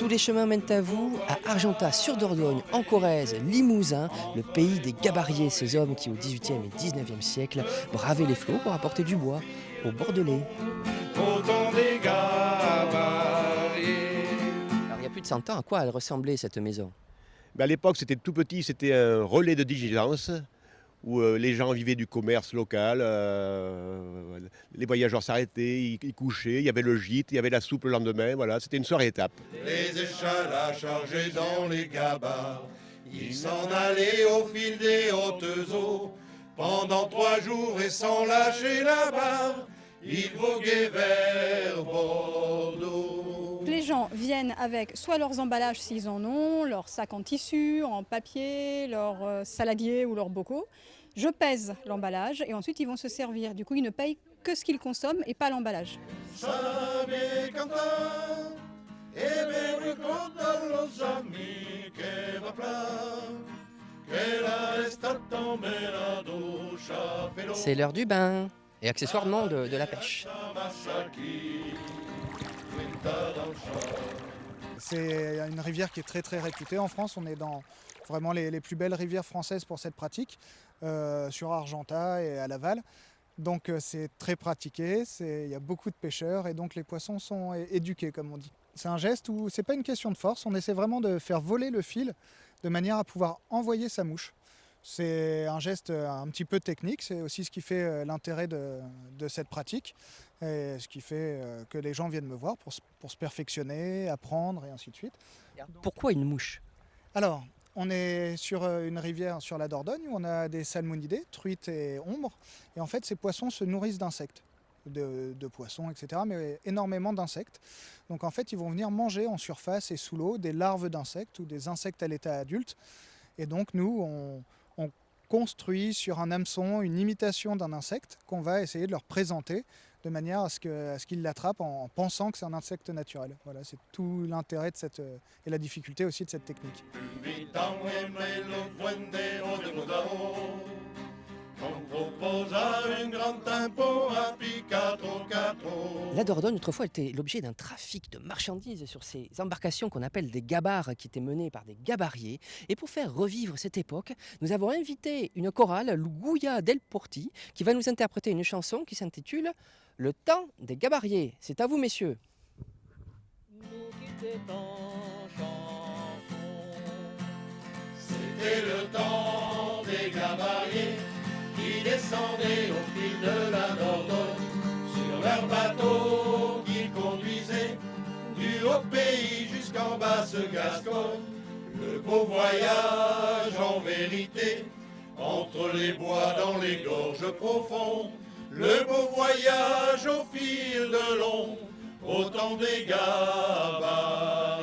Tous les chemins mènent à vous, à Argentat-sur-Dordogne, en Corrèze, Limousin, le pays des gabariers, ces hommes qui au XVIIIe et XIXe siècle bravaient les flots pour apporter du bois aux Bordelais. Autant des gabariers. Alors il y a plus de 100 ans, à quoi elle ressemblait cette maison? À l'époque, c'était tout petit, c'était un relais de diligence où les gens vivaient du commerce local, les voyageurs s'arrêtaient, ils couchaient, il y avait le gîte, il y avait la soupe le lendemain, voilà, c'était une soirée étape. Les échalas chargés dans les gabarres, ils s'en allaient au fil des hautes eaux. Pendant 3 jours et sans lâcher la barre, ils voguaient vers Bordeaux. Les gens viennent avec soit leurs emballages s'ils en ont, leurs sacs en tissu, en papier, leurs saladiers ou leurs bocaux. Je pèse l'emballage et ensuite ils vont se servir. Du coup, ils ne payent que ce qu'ils consomment et pas l'emballage. Sabe cantar, e me ricorda los amici che va plan, che la estate mera dolce però. C'est l'heure du bain et accessoirement de la pêche. C'est une rivière qui est très très réputée en France. On est dans vraiment les plus belles rivières françaises pour cette pratique, sur Argentat et à Laval. Donc c'est très pratiqué, il y a beaucoup de pêcheurs et donc les poissons sont éduqués comme on dit. C'est un geste où c'est pas une question de force, on essaie vraiment de faire voler le fil de manière à pouvoir envoyer sa mouche. C'est un geste un petit peu technique, c'est aussi ce qui fait l'intérêt de cette pratique et ce qui fait que les gens viennent me voir pour se perfectionner, apprendre et ainsi de suite. Pourquoi une mouche? Alors, on est sur une rivière sur la Dordogne où on a des salmonidés, truites et ombres. Et en fait, ces poissons se nourrissent d'insectes, de poissons, etc., mais énormément d'insectes. Donc en fait, ils vont venir manger en surface et sous l'eau des larves d'insectes ou des insectes à l'état adulte. Et donc nous, on construit sur un hameçon une imitation d'un insecte qu'on va essayer de leur présenter de manière à ce qu'ils l'attrapent en pensant que c'est un insecte naturel. Voilà, c'est tout l'intérêt de et la difficulté aussi de cette technique. La Dordogne, autrefois, était l'objet d'un trafic de marchandises sur ces embarcations qu'on appelle des gabarres, qui étaient menées par des gabariers. Et pour faire revivre cette époque, nous avons invité une chorale, l'Uguia del Porti, qui va nous interpréter une chanson qui s'intitule « Le temps des gabariers ». C'est à vous, messieurs. C'était le temps des gabariers qui descendaient au fil de la Dordogne sur leur bateau qu'ils conduisaient du haut pays jusqu'en basse Gascogne. Le beau voyage en vérité entre les bois dans les gorges profondes. Le beau voyage au fil de l'ombre au temps des gabariers.